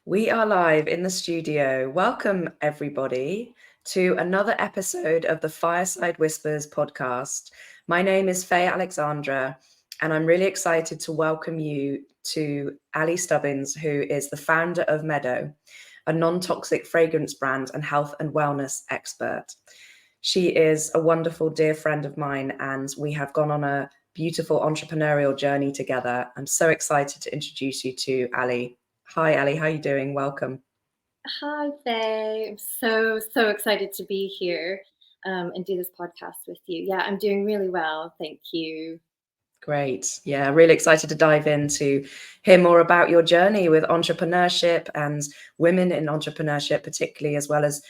We are live in the studio. Welcome, everybody, to another episode of the Fireside Whispers podcast. My name is Faye Alexandra, and I'm really excited to welcome you to Alli Stubbings, who is the founder of Medeau, a non-toxic fragrance brand and health and wellness expert. She is a wonderful dear friend of mine, and we have gone on a beautiful entrepreneurial journey together. I'm so excited to introduce you to Alli. Hi, Alli. How are you doing? Welcome. Hi, Faye. I'm so excited to be here and do this podcast with you. Yeah, I'm doing really well. Thank you. Great. Yeah, really excited to dive in to hear more about your journey with entrepreneurship and women in entrepreneurship, particularly, as well as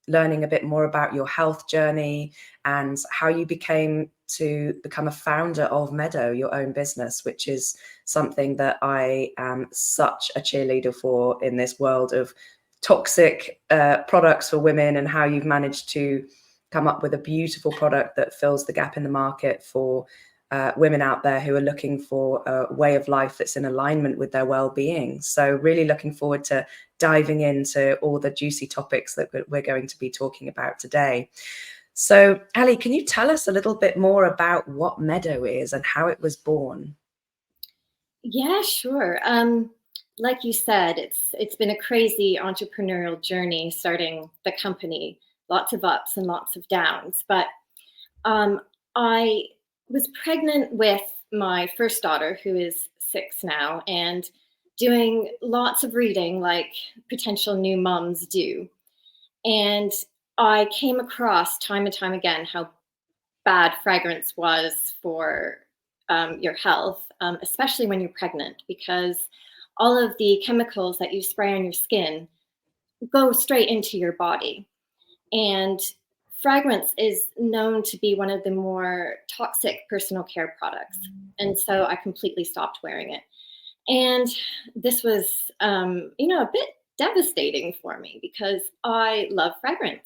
learning a bit more about your health journey and how you became to become a founder of Medeau, your own business, which is something that I am such a cheerleader for in this world of toxic products for women, and how you've managed to come up with a beautiful product that fills the gap in the market for women out there who are looking for a way of life that's in alignment with their well-being. So really looking forward to diving into all the juicy topics that we're going to be talking about today. So, Alli, can you tell us a little bit more about what Medeau is and how it was born? Yeah, sure. Like you said, it's been a crazy entrepreneurial journey starting the company. Lots of ups and lots of downs. But I was pregnant with my first daughter, who is 6 now, and doing lots of reading like potential new moms do. And I came across time and time again how bad fragrance was for your health, especially when you're pregnant, because all of the chemicals that you spray on your skin go straight into your body. And fragrance is known to be one of the more toxic personal care products. And so I completely stopped wearing it. And this was, a bit devastating for me because I love fragrance.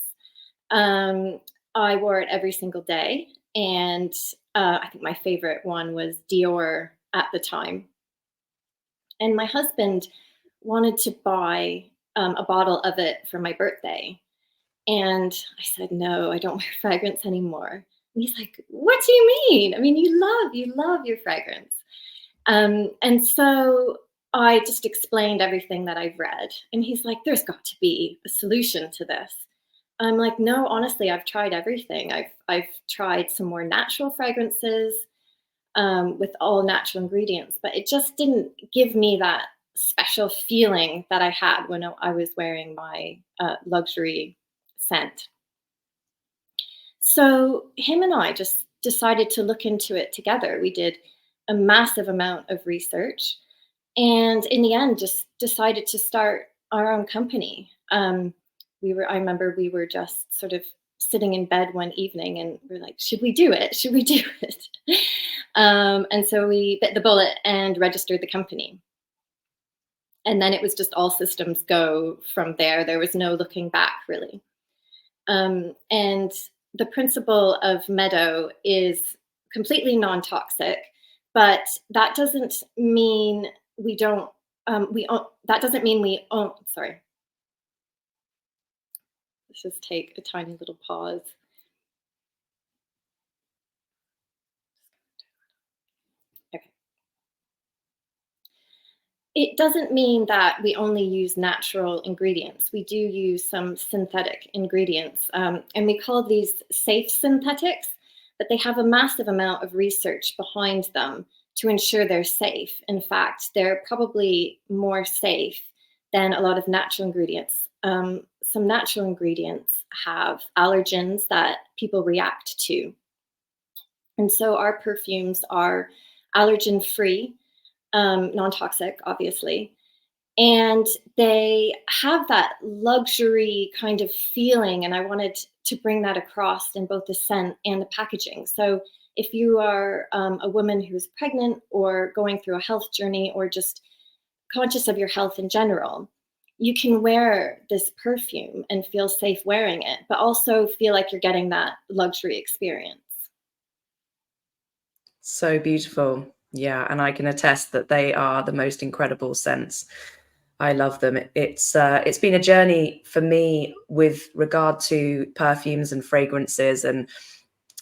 I wore it every single day. And I think my favorite one was Dior at the time. And my husband wanted to buy a bottle of it for my birthday. And I said, no, I don't wear fragrance anymore. And he's like, what do you mean? I mean, you love your fragrance. And so I just explained everything that I've read. And he's like, there's got to be a solution to this. I'm like, no, honestly, I've tried everything. I've tried some more natural fragrances with all natural ingredients, but it just didn't give me that special feeling that I had when I was wearing my luxury scent. So him and I just decided to look into it together. We did a massive amount of research, and in the end, just decided to start our own company. I remember we were just sort of sitting in bed one evening and we're like, should we do it? Should we do it? And so we bit the bullet and registered the company. And then it was just all systems go from there. There was no looking back, really. And the principle of Medeau is completely non-toxic, but that doesn't mean we don't, that doesn't mean we own, sorry. Let's just take a tiny little pause. Okay. It doesn't mean that we only use natural ingredients. We do use some synthetic ingredients, and we call these safe synthetics, but they have a massive amount of research behind them to ensure they're safe. In fact, they're probably more safe than a lot of natural ingredients. Some natural ingredients have allergens that people react to. And so our perfumes are allergen-free, non-toxic, obviously. And they have that luxury kind of feeling. And I wanted to bring that across in both the scent and the packaging. So if you are a woman who's pregnant or going through a health journey or just conscious of your health in general, you can wear this perfume and feel safe wearing it, but also feel like you're getting that luxury experience. So beautiful. Yeah, and I can attest that they are the most incredible scents. I love them. It's been a journey for me with regard to perfumes and fragrances. And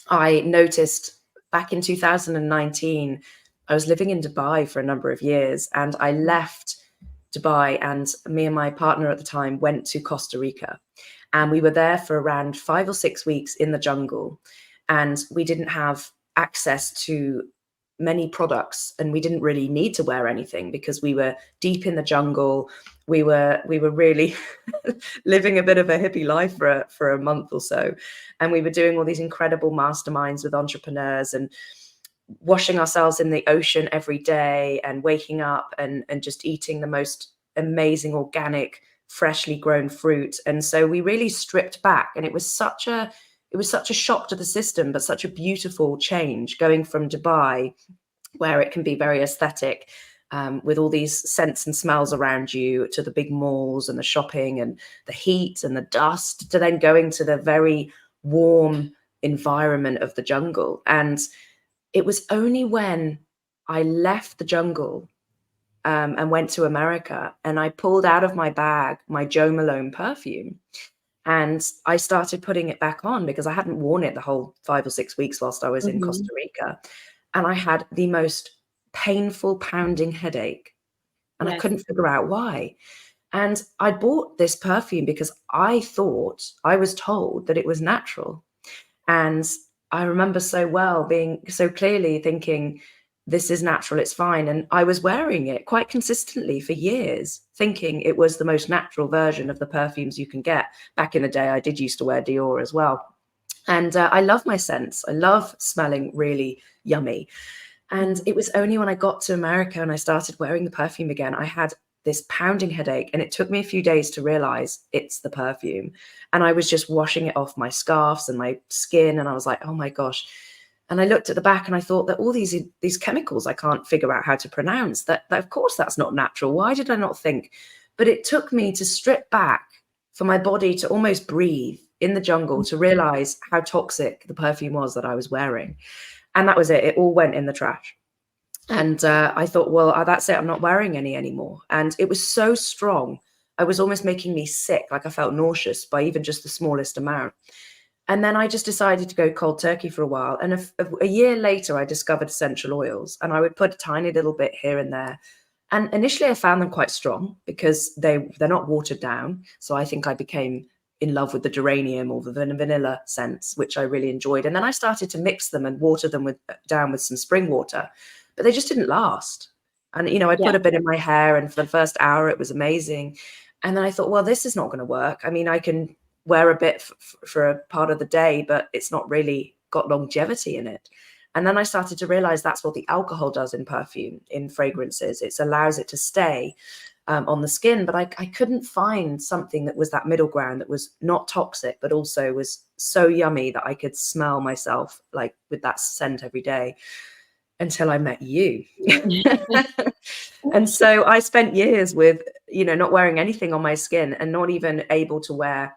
I noticed back in 2019, I was living in Dubai for a number of years, and I left Dubai, and me and my partner at the time went to Costa Rica, and we were there for around 5 or 6 weeks in the jungle, and we didn't have access to many products, and we didn't really need to wear anything because we were deep in the jungle. We were really living a bit of a hippie life for a month or so, and we were doing all these incredible masterminds with entrepreneurs and washing ourselves in the ocean every day and waking up and just eating the most amazing organic freshly grown fruit. And so we really stripped back, and it was such a shock to the system, but such a beautiful change going from Dubai, where it can be very aesthetic, with all these scents and smells around you, to the big malls and the shopping and the heat and the dust, to then going to the very warm environment of the jungle. And it was only when I left the jungle, and went to America, and I pulled out of my bag my Jo Malone perfume, and I started putting it back on because I hadn't worn it the whole 5 or 6 weeks whilst I was in Mhm. Costa Rica. And I had the most painful pounding headache, and I Yes. couldn't figure out why. And I bought this perfume because I was told that it was natural. And I remember so well being so clearly thinking, this is natural, it's fine. And I was wearing it quite consistently for years, thinking it was the most natural version of the perfumes you can get. Back in the day, I did used to wear Dior as well. And I love my scents. I love smelling really yummy. And Mhm. it was only when I got to America and I started wearing the perfume again, I had this pounding headache, and it took me a few days to realize it's the perfume. And I was just washing it off my scarves and my skin, and I was like, oh my gosh. And I looked at the back and I thought that all these chemicals I can't figure out how to pronounce, that of course that's not natural. Why did I not think? But it took me to strip back, for my body to almost breathe in the jungle, to realize how toxic the perfume was that I was wearing. And that was it. It all went in the trash. And I thought, well, that's it. I'm not wearing any anymore. And it was so strong. I was almost making me sick. Like I felt nauseous by even just the smallest amount. And then I just decided to go cold turkey for a while. And a year later, I discovered essential oils, and I would put a tiny little bit here and there. And initially, I found them quite strong because they're not watered down. So I think I became in love with the geranium or the vanilla scents, which I really enjoyed. And then I started to mix them and water them down with some spring water, but they just didn't last. And I Yeah. put a bit in my hair, and for the first hour, it was amazing. And then I thought, well, this is not going to work. I mean, I can wear a bit for a part of the day, but it's not really got longevity in it. And then I started to realize that's what the alcohol does in perfume, in fragrances. It allows it to stay on the skin. But I couldn't find something that was that middle ground, that was not toxic, but also was so yummy that I could smell myself like with that scent every day, until I met you. And so I spent years with, not wearing anything on my skin and not even able to wear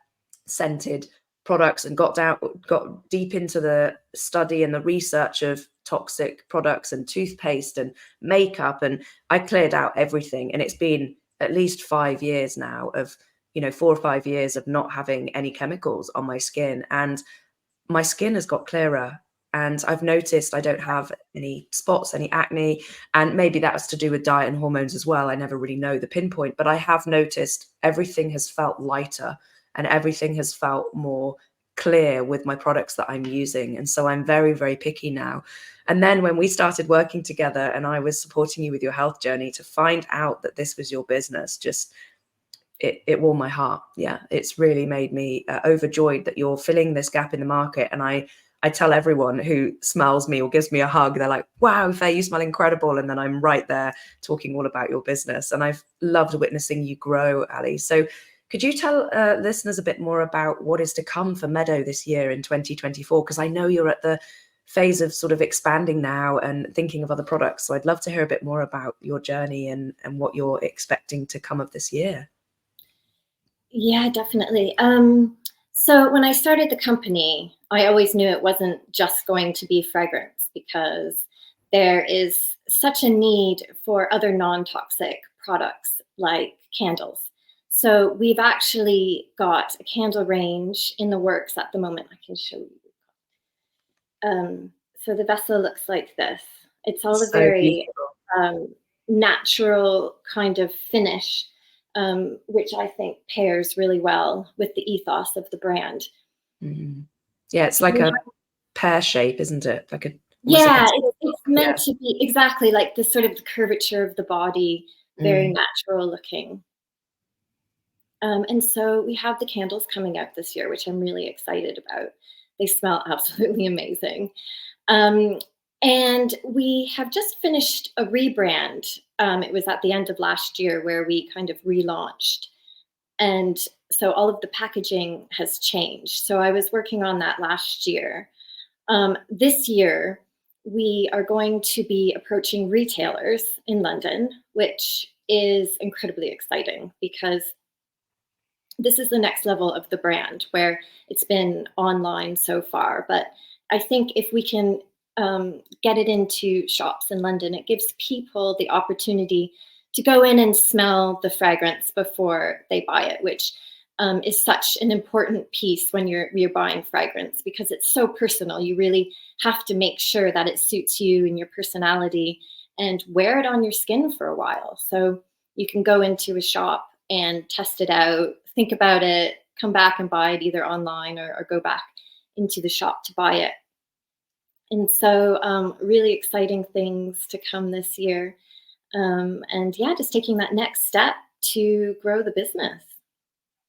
scented products, and got deep into the study and the research of toxic products and toothpaste and makeup. And I cleared out everything. And it's been at least 5 years now of, 4 or 5 years of not having any chemicals on my skin. And my skin has got clearer, and I've noticed I don't have any spots, any acne, and maybe that was to do with diet and hormones as well. I never really know the pinpoint, but I have noticed everything has felt lighter, and everything has felt more clear with my products that I'm using. And so I'm very, very picky now. And then when we started working together and I was supporting you with your health journey, to find out that this was your business, just it warmed my heart. Yeah, it's really made me overjoyed that you're filling this gap in the market. And I tell everyone who smells me or gives me a hug, they're like, wow, Faye, you smell incredible. And then I'm right there talking all about your business. And I've loved witnessing you grow, Alli. So could you tell listeners a bit more about what is to come for Medeau this year in 2024? Because I know you're at the phase of sort of expanding now and thinking of other products. So I'd love to hear a bit more about your journey and what you're expecting to come of this year. Yeah, definitely. So when I started the company, I always knew it wasn't just going to be fragrance, because there is such a need for other non-toxic products like candles. So we've actually got a candle range in the works at the moment. I can show you. So the vessel looks like this. It's all a So very beautiful. natural kind of finish, which I think pairs really well with the ethos of the brand. Mhm. Yeah, it's like a pear shape, isn't it? Like almost like a Yeah, teardrop. it's Yeah. meant to be exactly like the sort of the curvature of the body, very Mm. natural looking. And so we have the candles coming out this year, which I'm really excited about. They smell absolutely amazing. Um, and we have just finished a rebrand. It was at the end of last year where we kind of relaunched. And so all of the packaging has changed. So I was working on that last year. This year, we are going to be approaching retailers in London, which is incredibly exciting because this is the next level of the brand where it's been online so far. But I think if we can get it into shops in London, it gives people the opportunity to go in and smell the fragrance before they buy it, which is such an important piece when you're buying fragrance because it's so personal. You really have to make sure that it suits you and your personality and wear it on your skin for a while. So you can go into a shop and test it out, think about it, come back and buy it either online or go back into the shop to buy it. And so really exciting things to come this year. And yeah, just taking that next step to grow the business.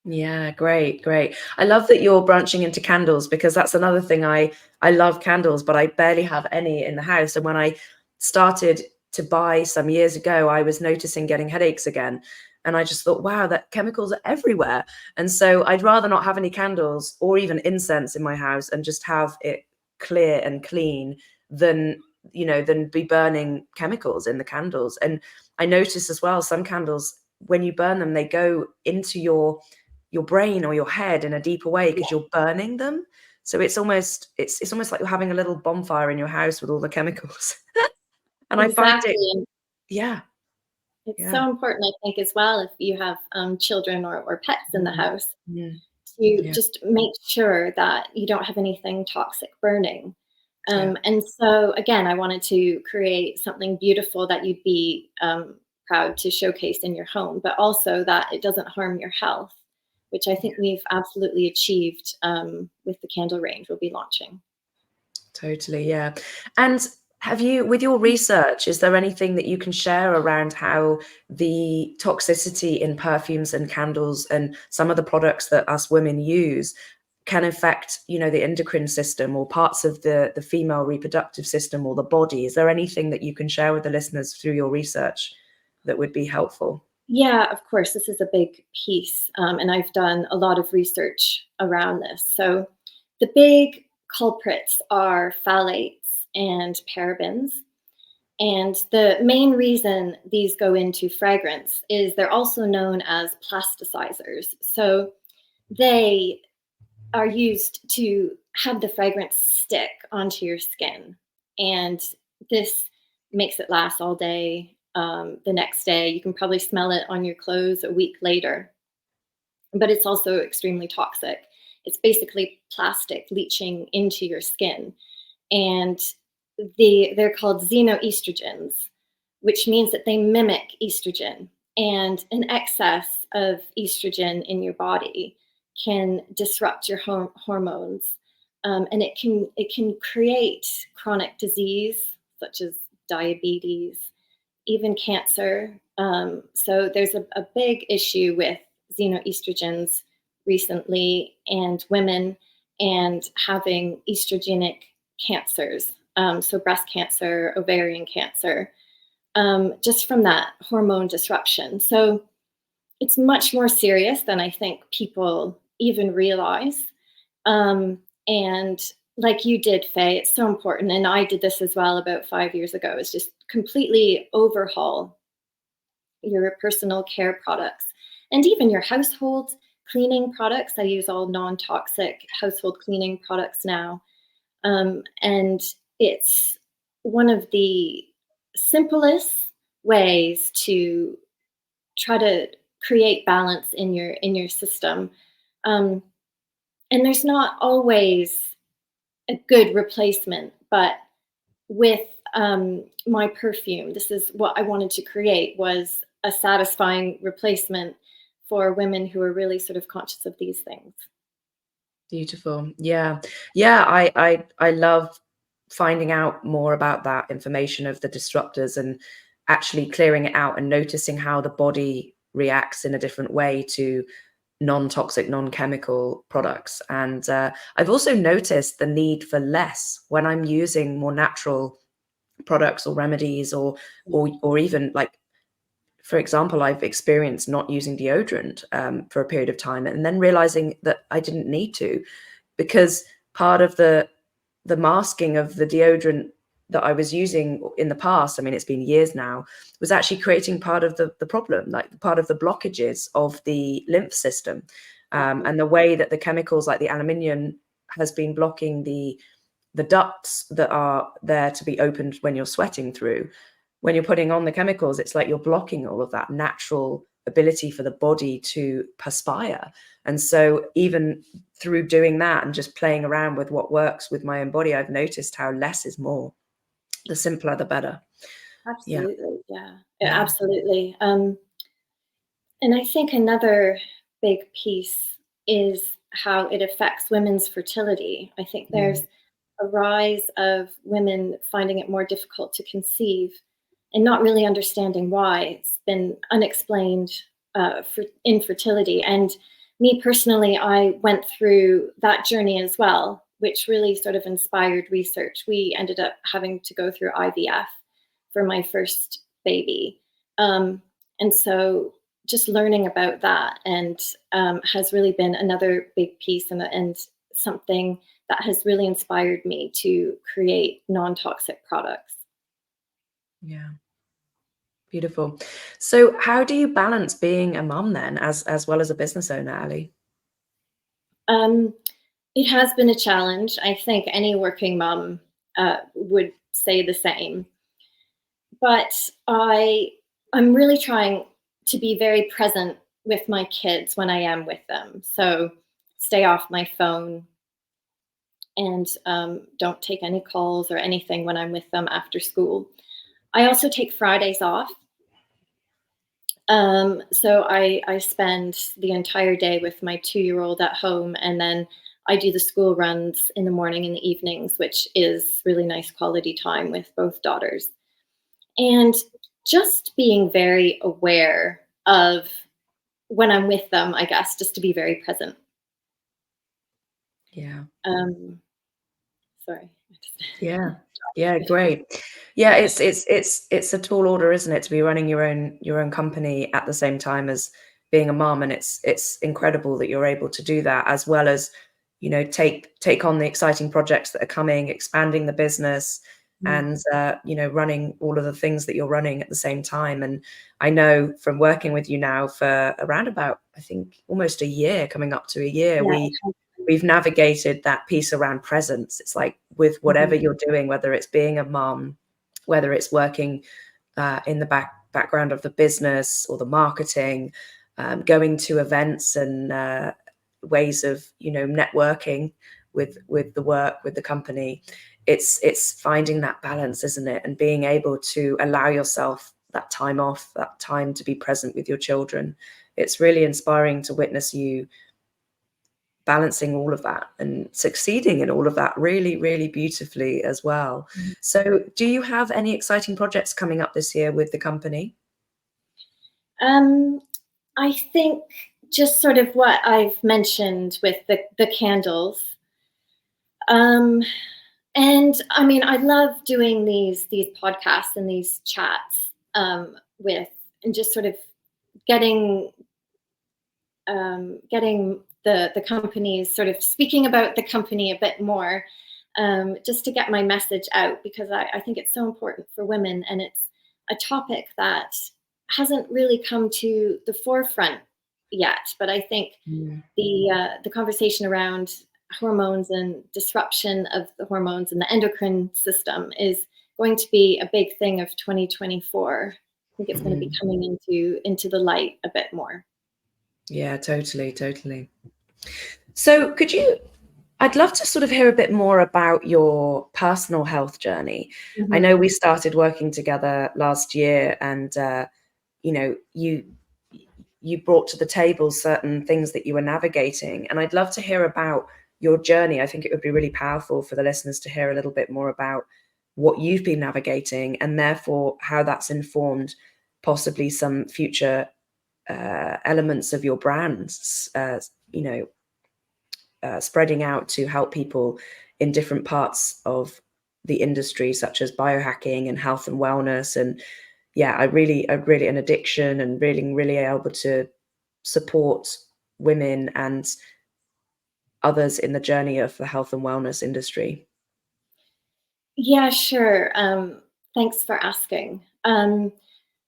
Yeah, great, great. I love that you're branching into candles because that's another thing. I love candles, but I barely have any in the house. And when I started to buy some years ago, I was noticing getting headaches again. And I just thought, wow, that chemicals are everywhere. And so I'd rather not have any candles or even incense in my house and just have it clear and clean than, than be burning chemicals in the candles. And I noticed as well, some candles, when you burn them, they go into your brain or your head in a deeper way because you're burning them. So it's almost like you're having a little bonfire in your house with all the chemicals. And I find it, Exactly. And yeah, it's yeah. so important, I think, as well, if you have children or pets in the Mm, house, mm, to yeah, just make sure that you don't have anything toxic burning. yeah, And so, again, I wanted to create something beautiful that you'd be proud to showcase in your home, but also that it doesn't harm your health, which I think we've absolutely achieved with the candle range we'll be launching. totally, yeah. And have you, with your research, is there anything that you can share around how the toxicity in perfumes and candles and some of the products that us women use can affect, the endocrine system or parts of the female reproductive system or the body? Is there anything that you can share with the listeners through your research that would be helpful? Yeah, of course, this is a big piece, and I've done a lot of research around this. So the big culprits are phthalates and parabens. And the main reason these go into fragrance is they're also known as plasticizers. So they are used to have the fragrance stick onto your skin. And this makes it last all day. The next day, you can probably smell it on your clothes a week later. But it's also extremely toxic. It's basically plastic leaching into your skin. And they're called xenoestrogens, which means that they mimic estrogen. And an excess of estrogen in your body can disrupt your hormones, and it can create chronic disease such as diabetes, even cancer. So there's a big issue with xenoestrogens recently, and women and having estrogenic cancers, so breast cancer, ovarian cancer, just from that hormone disruption. So it's much more serious than I think people even realize. And like you did, Faye, it's so important. And I did this as well about 5 years ago, is just completely overhaul your personal care products and even your household cleaning products. I use all non-toxic household cleaning products now. And it's one of the simplest ways to try to create balance in your system. Um, and there's not always a good replacement, but with my perfume, this is what I wanted to create, was a satisfying replacement for women who are really sort of conscious of these things. Beautiful. Yeah. Yeah, I love finding out more about that information of the disruptors and actually clearing it out and noticing how the body reacts in a different way to non-toxic, non-chemical products. And I've also noticed the need for less when I'm using more natural products or remedies, or even like, for example, I've experienced not using deodorant for a period of time and then realizing that I didn't need to, because part of the masking of the deodorant that I was using in the past, I mean, it's been years now, was actually creating part of the problem, like part of the blockages of the lymph system. And the way that the chemicals like the aluminium has been blocking the ducts that are there to be opened when you're sweating through. When you're putting on the chemicals, it's like you're blocking all of that natural ability for the body to perspire. And so even through doing that and just playing around with what works with my own body, I've noticed how less is more. The simpler, the better. Yeah. Absolutely, yeah, Yeah. absolutely. And I think another big piece is how it affects women's fertility. I think there's a rise of women finding it more difficult to conceive and not really understanding why. It's been unexplained for infertility. And me personally, I went through that journey as well, which really sort of inspired research. We ended up having to go through IVF for my first baby. And so just learning about that and has really been another big piece, and something that has really inspired me to create non-toxic products. Yeah. Beautiful. So how do you balance being a mum then as well as a business owner, Ali? Um, it has been a challenge. I think any working mom would say the same. But I'm really trying to be very present with my kids when I am with them. So stay off my phone and don't take any calls or anything when I'm with them after school. I also take Fridays off. So I spend the entire day with my 2-year-old at home, and then I do the school runs in the morning and the evenings, which is really nice quality time with both daughters. And just being very aware of when I'm with them, I guess, just to be very present. Yeah. Um, sorry. Yeah. Yeah, great. Yeah, it's a tall order, isn't it, to be running your own company at the same time as being a mom, and it's incredible that you're able to do that, as well as, you know, take on the exciting projects that are coming, expanding the business, Mm. and you know, running all of the things that you're running at the same time. And I know from working with you now for around about, I think, almost a year, coming up to a year, Yeah. we've navigated that piece around presence. It's like with whatever Mhm. you're doing, whether it's being a mom, whether it's working in the background of the business or the marketing, going to events and ways of, you know, networking with the work, with the company. It's finding that balance, isn't it? And being able to allow yourself that time off, that time to be present with your children. It's really inspiring to witness you balancing all of that and succeeding in all of that really, really beautifully as well. So do you have any exciting projects coming up this year with the company? Um, I think just sort of what I've mentioned with the candles. Um, and I mean, I love doing these podcasts and these chats with, and just sort of getting getting the companies, sort of speaking about the company a bit more, just to get my message out, because I think it's so important for women, and it's a topic that hasn't really come to the forefront yet. But I think Mm. the conversation around hormones and disruption of the hormones and the endocrine system is going to be a big thing of 2024. think it's going to be coming into the light a bit more. Yeah, totally. So I'd love to sort of hear a bit more about your personal health journey. I know we started working together last year, and you brought to the table certain things that you were navigating, and I'd love to hear about your journey. I think it would be really powerful for the listeners to hear a little bit more about what you've been navigating, and therefore how that's informed possibly some future elements of your brands, spreading out to help people in different parts of the industry, such as biohacking and health and wellness. And yeah, I really an addiction, and really able to support women and others in the journey of the health and wellness industry. Yeah, sure. Thanks for asking.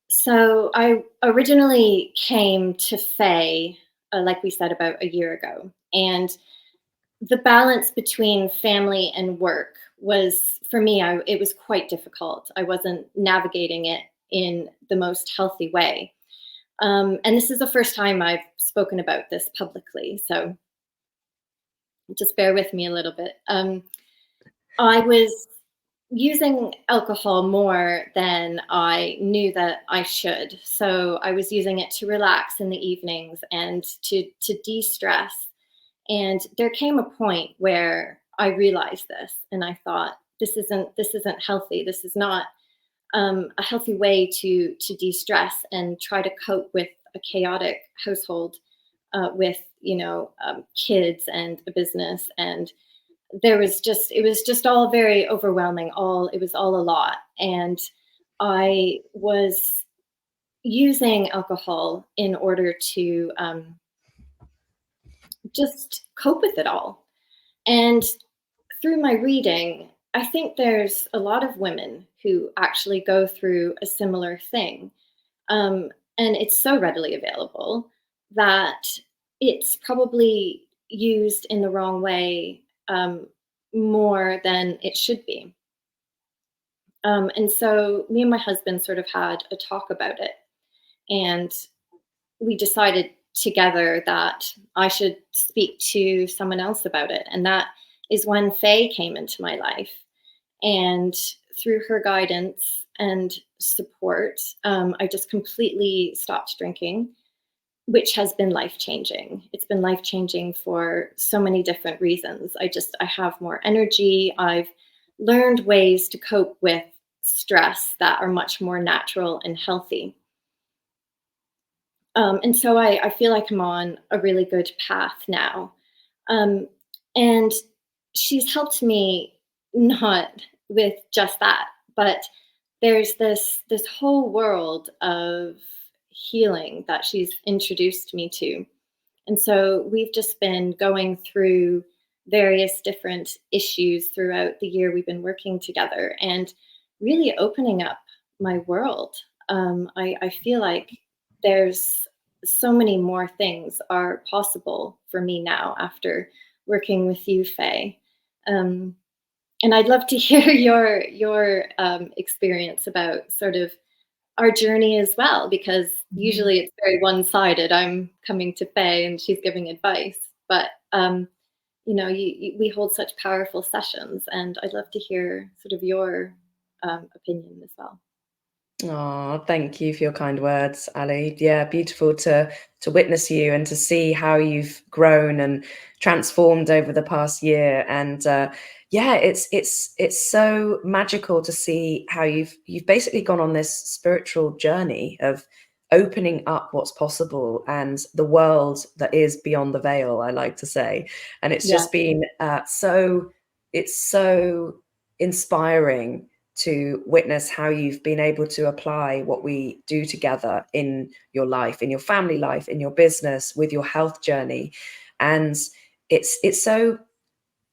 So I originally came to Faye, like we said, about a year ago. And the balance between family and work was, for me, it was quite difficult. I wasn't navigating it in the most healthy way. And this is the first time I've spoken about this publicly, so just bear with me a little bit. I was using alcohol more than I knew that I should. So I was using it to relax in the evenings and to de-stress. And there came a point where I realized this, and I thought, this isn't healthy. This is not a healthy way to de-stress and try to cope with a chaotic household with kids and a business. And it was just all very overwhelming. It was all a lot. And I was using alcohol in order to just cope with it all. And through my reading, I think there's a lot of women who actually go through a similar thing. And it's so readily available that it's probably used in the wrong way more than it should be. And so me and my husband sort of had a talk about it. And we decided together that I should speak to someone else about it. And that is when Faye came into my life. And through her guidance and support, I just completely stopped drinking, which has been life-changing. It's been life-changing for so many different reasons. I have more energy. I've learned ways to cope with stress that are much more natural and healthy. And so I feel like I'm on a really good path now. And she's helped me not with just that, but there's this whole world of healing that she's introduced me to. And so we've just been going through various different issues throughout the year we've been working together and really opening up my world. I feel like there's so many more things are possible for me now after working with you, Faye. And I'd love to hear your experience about sort of our journey as well, because usually it's very one-sided. I'm coming to Faye and she's giving advice, but we hold such powerful sessions, and I'd love to hear sort of your opinion as well. Oh, thank you for your kind words, Ali. Yeah, beautiful to witness you and to see how you've grown and transformed over the past year. And yeah, it's so magical to see how you've basically gone on this spiritual journey of opening up what's possible and the world that is beyond the veil, I like to say. And it's just been so inspiring to witness how you've been able to apply what we do together in your life, in your family life, in your business, with your health journey. And it's so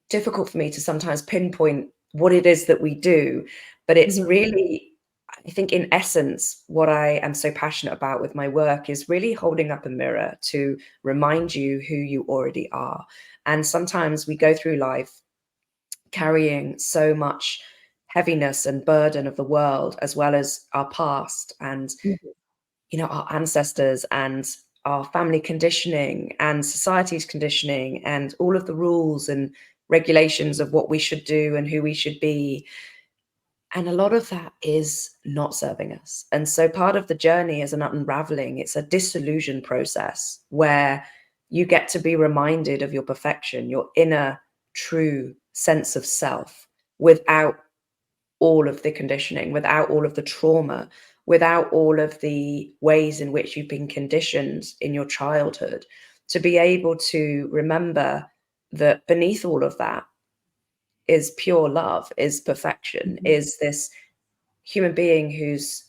difficult for me to sometimes pinpoint what it is that we do, but it's really, I think in essence, what I am so passionate about with my work is really holding up a mirror to remind you who you already are. And sometimes we go through life carrying so much heaviness and burden of the world, as well as our past and, Mhm. our ancestors and our family conditioning and society's conditioning and all of the rules and regulations of what we should do and who we should be. And a lot of that is not serving us. And so part of the journey is an unraveling. It's a disillusion process where you get to be reminded of your perfection, your inner true sense of self, without all of the conditioning, without all of the trauma, without all of the ways in which you've been conditioned in your childhood, to be able to remember that beneath all of that is pure love, is perfection, Mhm. is this human being who's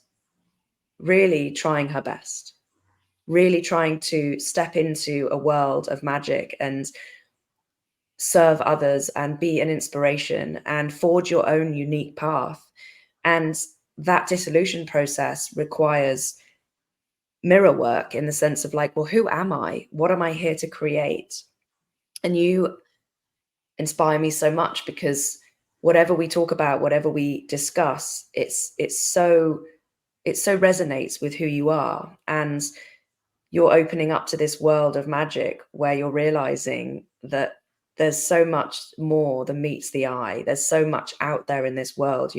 really trying her best, really trying to step into a world of magic and serve others and be an inspiration and forge your own unique path. And that dissolution process requires mirror work in the sense of like, well, who am I? What am I here to create? And you inspire me so much because whatever we talk about, whatever we discuss, it so resonates with who you are. And you're opening up to this world of magic where you're realizing that there's so much more than meets the eye. There's so much out there in this world.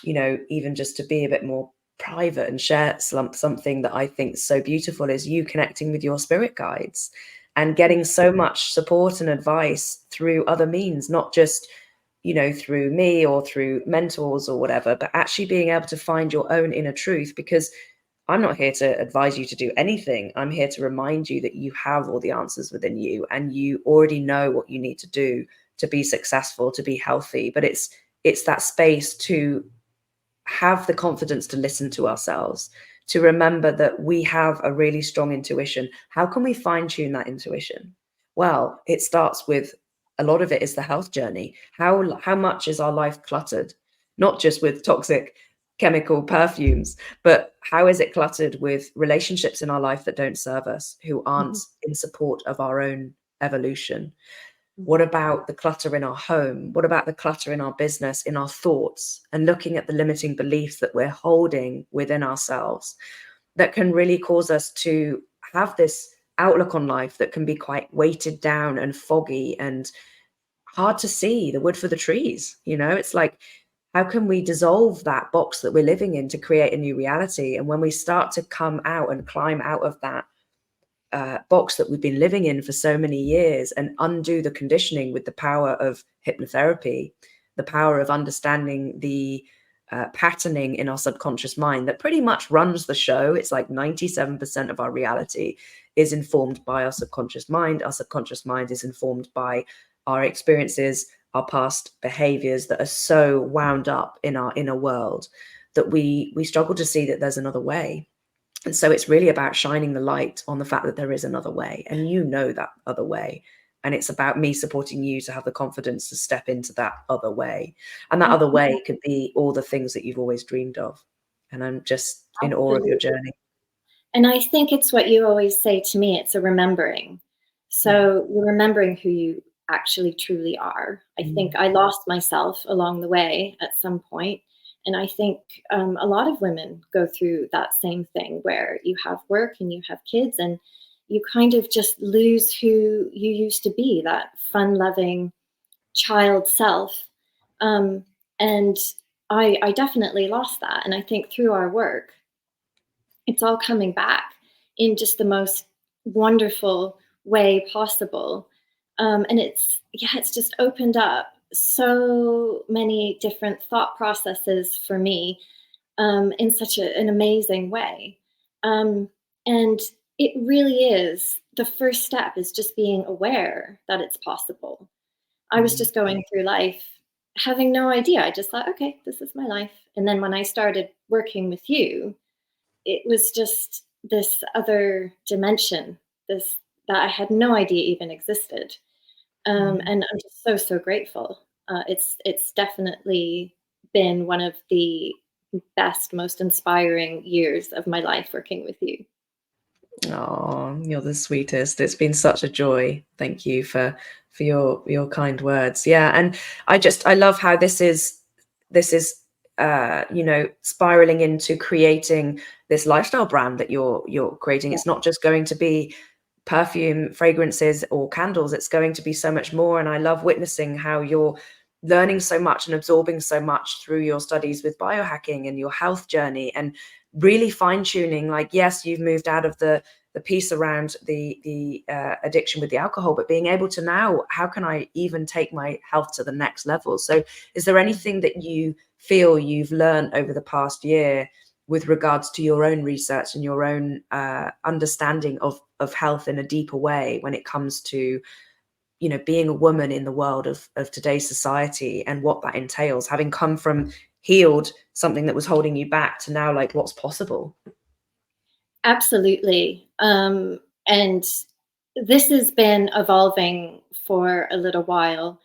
Even just to be a bit more private and share something that I think is so beautiful is you connecting with your spirit guides and getting so much support and advice through other means, not just through me or through mentors or whatever, but actually being able to find your own inner truth. Because I'm not here to advise you to do anything. I'm here to remind you that you have all the answers within you and you already know what you need to do to be successful, to be healthy. But it's that space to have the confidence to listen to ourselves, to remember that we have a really strong intuition. How can we fine tune that intuition? Well, it starts with a lot of it is the health journey. How much is our life cluttered? Not just with toxic chemical perfumes, but how is it cluttered with relationships in our life that don't serve us, who aren't Mhm. in support of our own evolution? What Mhm. about the clutter in our home? What about the clutter in our business, in our thoughts, and looking at the limiting beliefs that we're holding within ourselves that can really cause us to have this outlook on life that can be quite weighted down and foggy and hard to see the wood for the trees? It's like, how can we dissolve that box that we're living in to create a new reality? And when we start to come out and climb out of that box that we've been living in for so many years and undo the conditioning with the power of hypnotherapy, the power of understanding the patterning in our subconscious mind that pretty much runs the show. It's like 97% of our reality is informed by our subconscious mind. Our subconscious mind is informed by our experiences, our past behaviors that are so wound up in our inner world that we struggle to see that there's another way. And so it's really about shining the light on the fact that there is another way, and that other way. And it's about me supporting you to have the confidence to step into that other way. And that other way could be all the things that you've always dreamed of. And I'm just in awe of your Absolutely. journey. And I think it's what you always say to me, it's a remembering. Yeah. So you're remembering who you actually truly are. I think Mm. I lost myself along the way at some point. And I think a lot of women go through that same thing where you have work and you have kids and you kind of just lose who you used to be, that fun loving child self. Um, and I definitely lost that. And I think through our work, it's all coming back in just the most wonderful way possible. And it's just opened up so many different thought processes for me in such an amazing way. Um, and it really is the first step is just being aware that it's possible. I was Mm. just going through life having no idea. I just thought, okay, this is my life. And then when I started working with you, it was just this other dimension, this that I had no idea even existed. Mm. And I'm just so, so grateful. It's definitely been one of the best, most inspiring years of my life working with you. Oh, you're the sweetest. It's been such a joy. Thank you for your kind words. Yeah, and I love how this is this is spiraling into creating this lifestyle brand that you're creating. It's not just going to be perfume, fragrances, or candles. It's going to be so much more. And I love witnessing how you're learning so much and absorbing so much through your studies with biohacking and your health journey, and really fine-tuning. Like, yes, you've moved out of the piece around the addiction with the alcohol, but being able to now, how can I even take my health to the next level? So is there anything that you feel you've learned over the past year with regards to your own research and your own understanding of health in a deeper way when it comes to, being a woman in the world of today's society and what that entails, having come from healed something that was holding you back to now, like, what's possible? Absolutely. And this has been evolving for a little while.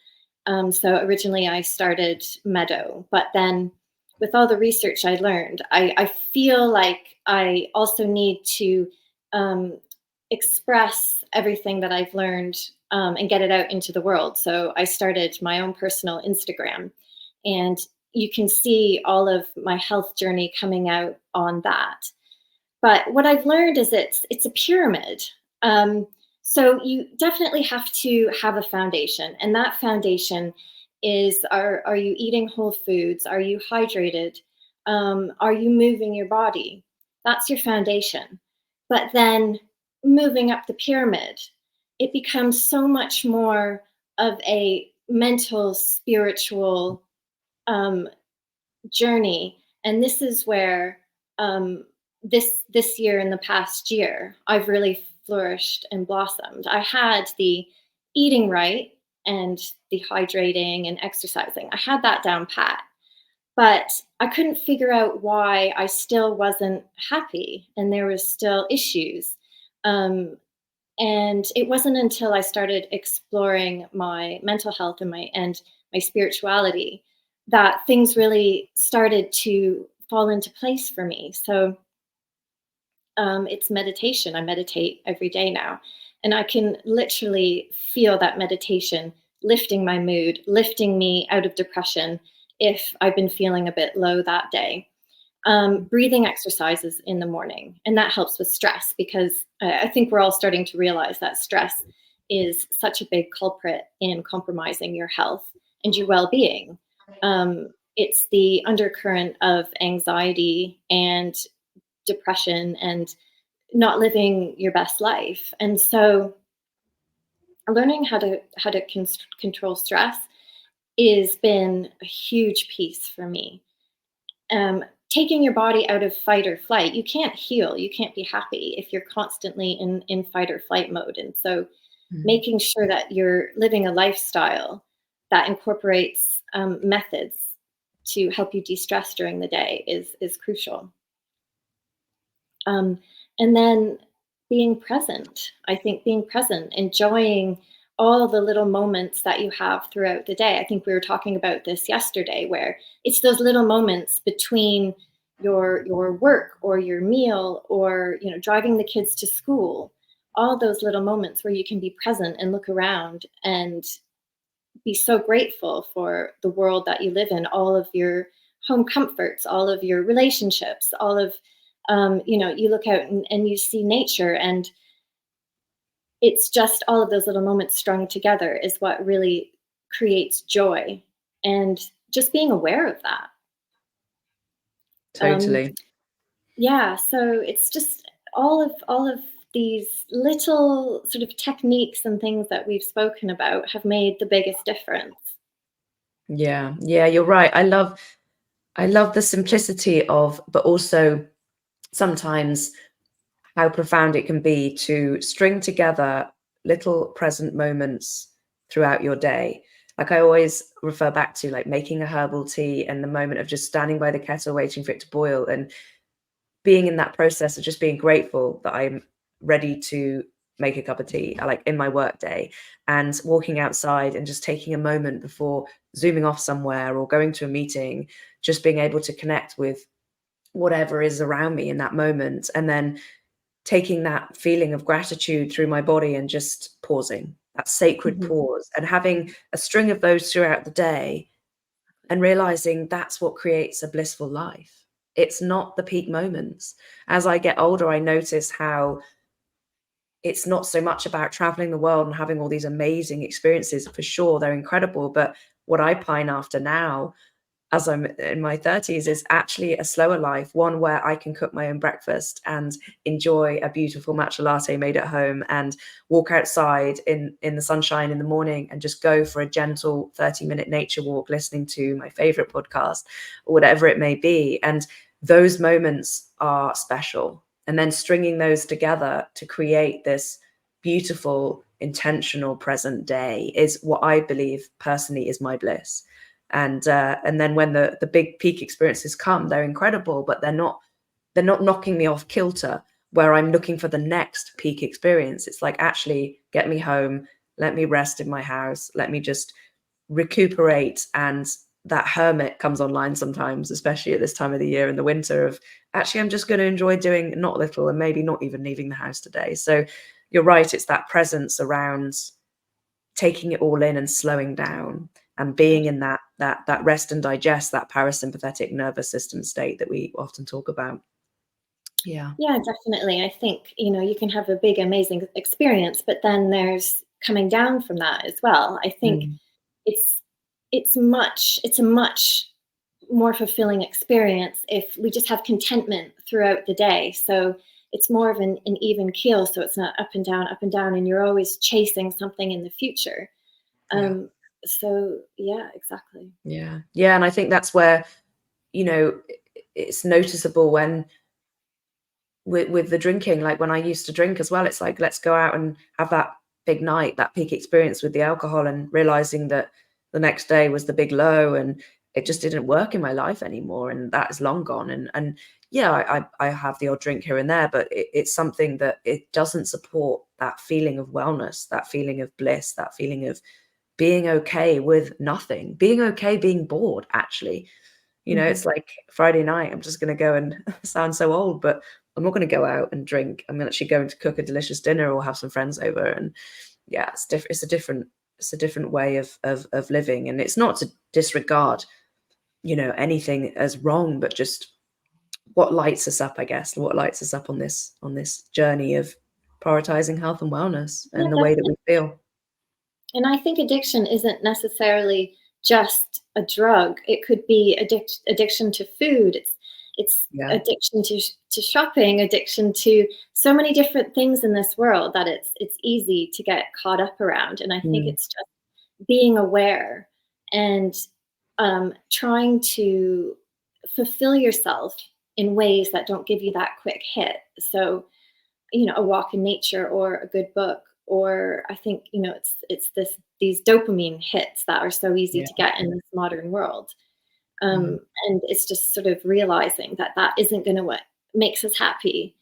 So originally I started Medeau, but then with all the research I learned, I feel like I also need to express everything that I've learned and get it out into the world. So I started my own personal Instagram, and you can see all of my health journey coming out on that. But what I've learned is it's a pyramid. So you definitely have to have a foundation, and that foundation is: are you eating whole foods? Are you hydrated? Are you moving your body? That's your foundation. But then moving up the pyramid, it becomes so much more of a mental, spiritual journey, and this is where this year and the past year, I've really flourished and blossomed. I had the eating right and the hydrating and exercising. I had that down pat, but I couldn't figure out why I still wasn't happy and there was still issues. And it wasn't until I started exploring my mental health and my spirituality that things really started to fall into place for me. So it's meditation. I meditate every day now, and I can literally feel that meditation lifting my mood, lifting me out of depression if I've been feeling a bit low that day. Breathing exercises in the morning, and that helps with stress, because I think we're all starting to realize that stress is such a big culprit in compromising your health and your well-being. It's the undercurrent of anxiety and depression and not living your best life. And so learning how to control stress has been a huge piece for me. Taking your body out of fight or flight, you can't heal, you can't be happy if you're constantly in fight or flight mode. And so making sure that you're living a lifestyle that incorporates methods to help you de-stress during the day is crucial. And then being present. I think being present, enjoying all the little moments that you have throughout the day. I think we were talking about this yesterday, where it's those little moments between your work or your meal or driving the kids to school. All those little moments where you can be present and look around and be so grateful for the world that you live in, all of your home comforts, all of your relationships, all of you look out and you see nature, and it's just all of those little moments strung together is what really creates joy, and just being aware of that. Totally. Yeah, so it's just all of these little sort of techniques and things that we've spoken about have made the biggest difference. Yeah, you're right. I love the simplicity of, but also sometimes how profound it can be to string together little present moments throughout your day. Like, I always refer back to, like, making a herbal tea and the moment of just standing by the kettle waiting for it to boil, and being in that process of just being grateful that I'm ready to make a cup of tea, like in my work day, and walking outside and just taking a moment before zooming off somewhere or going to a meeting, just being able to connect with whatever is around me in that moment, and then taking that feeling of gratitude through my body and just pausing, that sacred pause, and having a string of those throughout the day and realizing that's what creates a blissful life. It's not the peak moments. As I get older, I notice how it's not so much about traveling the world and having all these amazing experiences. For sure, they're incredible. But what I pine after now, as I'm in my 30s, is actually a slower life, one where I can cook my own breakfast and enjoy a beautiful matcha latte made at home, and walk outside in the sunshine in the morning and just go for a gentle 30-minute nature walk, listening to my favorite podcast or whatever it may be. And those moments are special. And then stringing those together to create this beautiful, intentional present day is what I believe personally is my bliss. And then when the big peak experiences come, they're incredible, but they're not knocking me off kilter where I'm looking for the next peak experience. It's like, actually get me home, let me rest in my house, let me just recuperate. And that hermit comes online sometimes, especially at this time of the year in the winter, of actually, I'm just going to enjoy doing not little and maybe not even leaving the house today. So you're right, it's that presence around taking it all in and slowing down and being in that rest and digest, that parasympathetic nervous system state that we often talk about. Yeah. Yeah, definitely. I think, you can have a big, amazing experience, but then there's coming down from that as well. I think it's a much more fulfilling experience if we just have contentment throughout the day. So it's more of an even keel. So it's not up and down, and you're always chasing something in the future. So yeah, exactly. Yeah. And I think that's where, it's noticeable when with the drinking, like when I used to drink as well, it's like, let's go out and have that big night, that peak experience with the alcohol, and realizing that the next day was the big low, and it just didn't work in my life anymore. And that is long gone. And yeah, I have the odd drink here and there, but it's something that it doesn't support that feeling of wellness, that feeling of bliss, that feeling of being okay with nothing, being okay being bored, actually. It's like Friday night, I'm just going to go and sound so old, but I'm not going to go out and drink. I'm actually going to cook a delicious dinner or have some friends over. And yeah, it's different. It's a different way of living. And it's not to disregard, anything as wrong, but just what lights us up, I guess, what lights us up on this journey of prioritizing health and wellness and the way that we feel. And I think addiction isn't necessarily just a drug. It could be addiction to food. It's addiction to shopping, addiction to so many different things in this world that it's easy to get caught up around. And I think it's just being aware and trying to fulfill yourself in ways that don't give you that quick hit. So, a walk in nature or a good book, or I think, it's these dopamine hits that are so easy to get in this modern world. And it's just sort of realizing that isn't going to what makes us happy,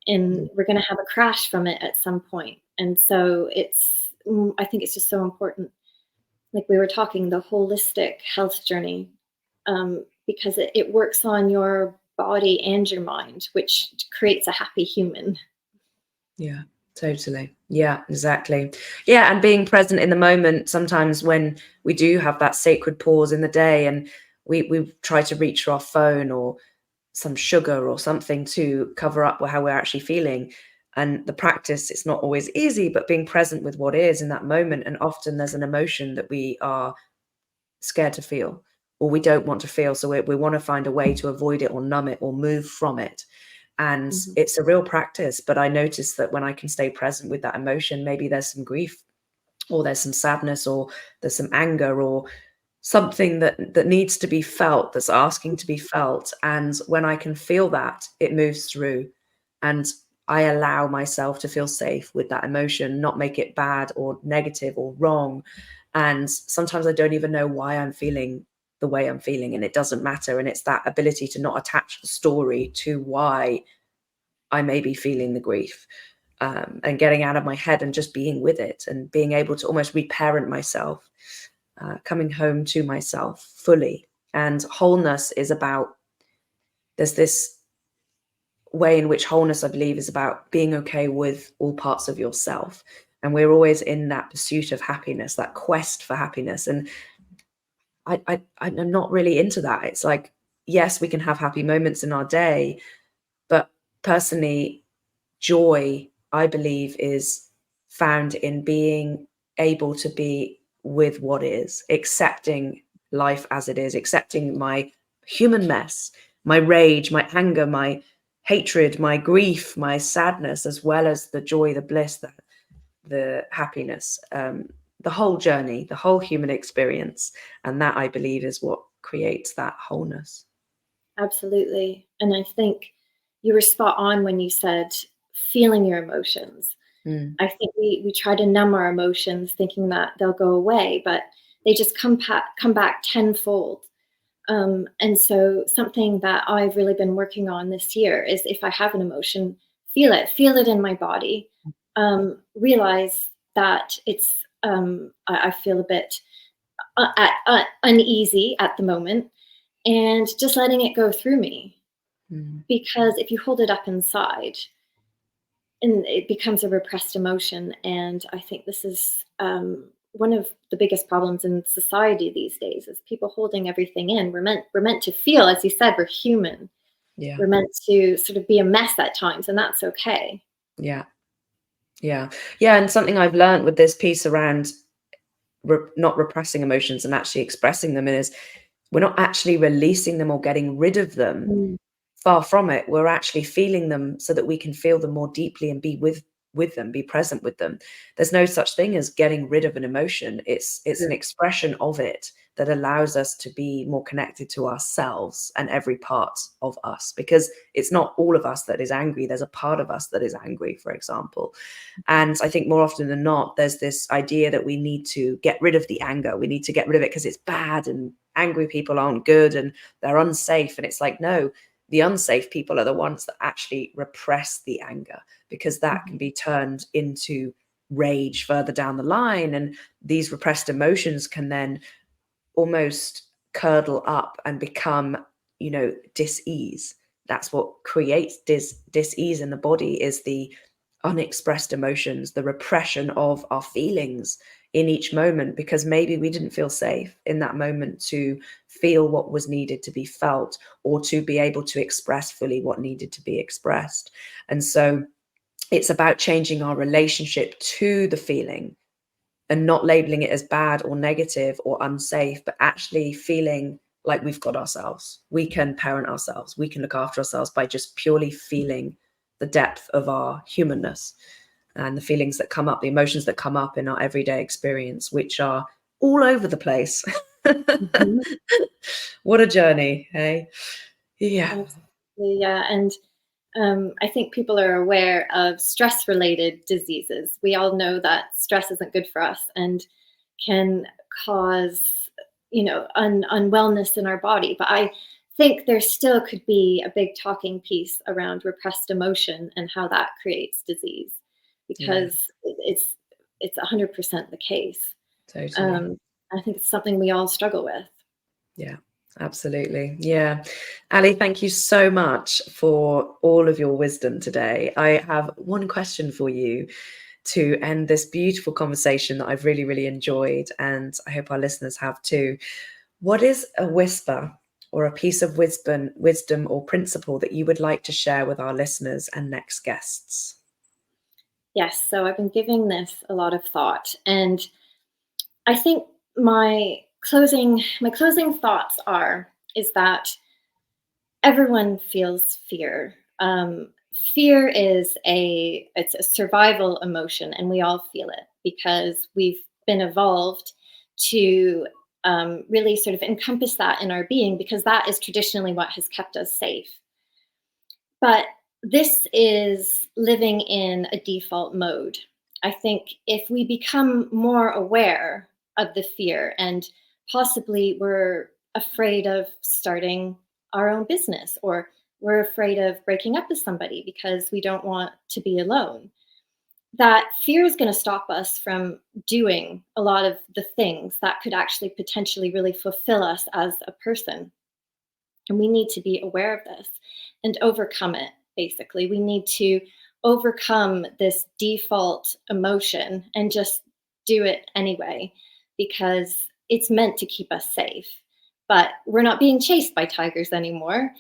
and we're going to have a crash from it at some point. And so I think it's just so important, like we were talking, the holistic health journey, because it works on your body and your mind, which creates a happy human. Yeah, totally. Yeah, exactly. Yeah, and being present in the moment, sometimes when we do have that sacred pause in the day and we try to reach for our phone or some sugar or something to cover up how we're actually feeling. And the practice, it's not always easy, but being present with what is in that moment. And often there's an emotion that we are scared to feel or we don't want to feel. So we want to find a way to avoid it or numb it or move from it. And it's a real practice. But I notice that when I can stay present with that emotion, maybe there's some grief or there's some sadness or there's some anger or something that needs to be felt, that's asking to be felt. And when I can feel that, it moves through. And I allow myself to feel safe with that emotion, not make it bad or negative or wrong. And sometimes I don't even know why I'm feeling the way I'm feeling, and it doesn't matter. And it's that ability to not attach the story to why I may be feeling the grief, and getting out of my head and just being with it and being able to almost reparent myself, coming home to myself fully. And wholeness is about, there's this way in which wholeness, I believe, is about being okay with all parts of yourself. And we're always in that pursuit of happiness, that quest for happiness. And I'm not really into that. It's like, yes, we can have happy moments in our day, but personally, joy, I believe, is found in being able to be with what is, accepting life as it is, accepting my human mess, my rage, my anger, my hatred, my grief, my sadness, as well as the joy, the bliss, the happiness, the whole journey, the whole human experience. And that, I believe, is what creates that wholeness. Absolutely. And I think you were spot on when you said feeling your emotions. Mm. I think we try to numb our emotions thinking that they'll go away, but they just come back tenfold. And so something that I've really been working on this year is, if I have an emotion, feel it in my body. Realize that I feel a bit uneasy at the moment, and just letting it go through me. Mm. Because if you hold it up inside, and it becomes a repressed emotion. And I think this is one of the biggest problems in society these days, is people holding everything in. We're meant to feel, as you said, we're human. Yeah. We're meant to sort of be a mess at times, and that's okay. Yeah. Yeah. Yeah. And something I've learned with this piece around not repressing emotions and actually expressing them is, we're not actually releasing them or getting rid of them. Mm. Far from it. We're actually feeling them so that we can feel them more deeply and be with them, be present with them. There's no such thing as getting rid of an emotion. It's an expression of it that allows us to be more connected to ourselves and every part of us, because it's not all of us that is angry. There's a part of us that is angry, for example. And I think more often than not, there's this idea that we need to get rid of the anger. We need to get rid of it because it's bad, and angry people aren't good and they're unsafe. And it's like, no, the unsafe people are the ones that actually repress the anger, because that can be turned into rage further down the line. And these repressed emotions can then almost curdle up and become, dis-ease. That's what creates dis-ease in the body, is the unexpressed emotions, the repression of our feelings in each moment, because maybe we didn't feel safe in that moment to feel what was needed to be felt, or to be able to express fully what needed to be expressed. And so it's about changing our relationship to the feeling, and not labeling it as bad or negative or unsafe, but actually feeling like we've got ourselves. We can parent ourselves. We can look after ourselves by just purely feeling the depth of our humanness and the feelings that come up, the emotions that come up in our everyday experience, which are all over the place. Mhm. What a journey, hey? Yeah. Absolutely, yeah. And I think people are aware of stress-related diseases. We all know that stress isn't good for us and can cause, unwellness in our body. But I think there still could be a big talking piece around repressed emotion and how that creates disease, Yeah, because it's 100% the case. totally. Um, I think it's something we all struggle with. Yeah, absolutely. Yeah. Ali, thank you so much for all of your wisdom today. I have one question for you to end this beautiful conversation that I've really, really enjoyed, and I hope our listeners have too. What is a whisper or a piece of wisdom or principle that you would like to share with our listeners and next guests? Yes, so I've been giving this a lot of thought, and I think my closing thoughts is that everyone feels fear. Fear is it's a survival emotion, and we all feel it because we've been evolved to really sort of encompass that in our being, because that is traditionally what has kept us safe. But this is living in a default mode. I think if we become more aware of the fear, and possibly we're afraid of starting our own business, or we're afraid of breaking up with somebody because we don't want to be alone, that fear is going to stop us from doing a lot of the things that could actually potentially really fulfill us as a person. And we need to be aware of this and overcome it, basically. We need to overcome this default emotion and just do it anyway, because it's meant to keep us safe. But we're not being chased by tigers anymore.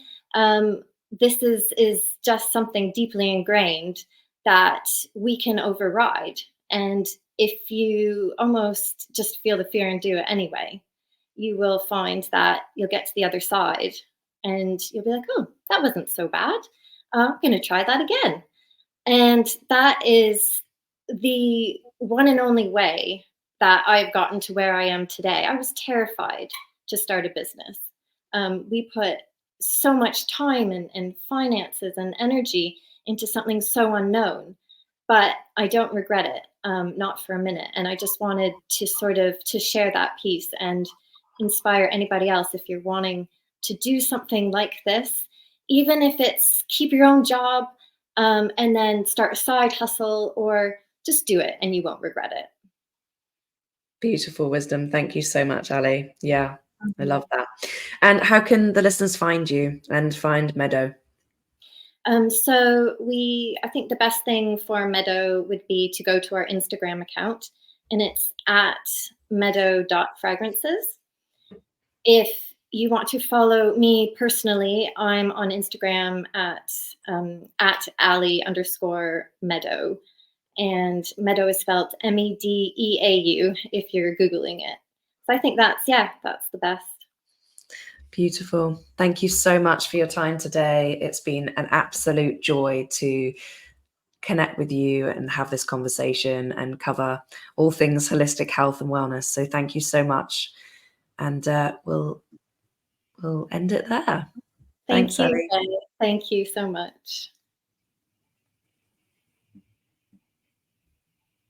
This is just something deeply ingrained that we can override. And if you almost just feel the fear and do it anyway, you will find that you'll get to the other side and you'll be like, oh, that wasn't so bad. I'm going to try that again. And that is the one and only way that I've gotten to where I am today. I was terrified to start a business. We put so much time and finances and energy into something so unknown, but I don't regret it, not for a minute. And I just wanted to sort of to share that piece and inspire anybody else if you're wanting to do something like this, even if it's keep your own job, and then start a side hustle, or just do it and you won't regret it. Beautiful wisdom. Thank you so much, Ali. Yeah, I Mhm. love that. And how can the listeners find you and find Medeau? So I think the best thing for Meadow would be to go to our Instagram account, and it's at meadow.fragrances. If you want to follow me personally, I'm on Instagram at Alli_Medeau. And Meadow is spelled Medeau if you're Googling it. So I think that's the best. Beautiful. Thank you so much for your time today. It's been an absolute joy to connect with you and have this conversation and cover all things holistic health and wellness. So thank you so much. And we'll end it there. Thank Thanks, you, Ali. Faye. Thank you so much.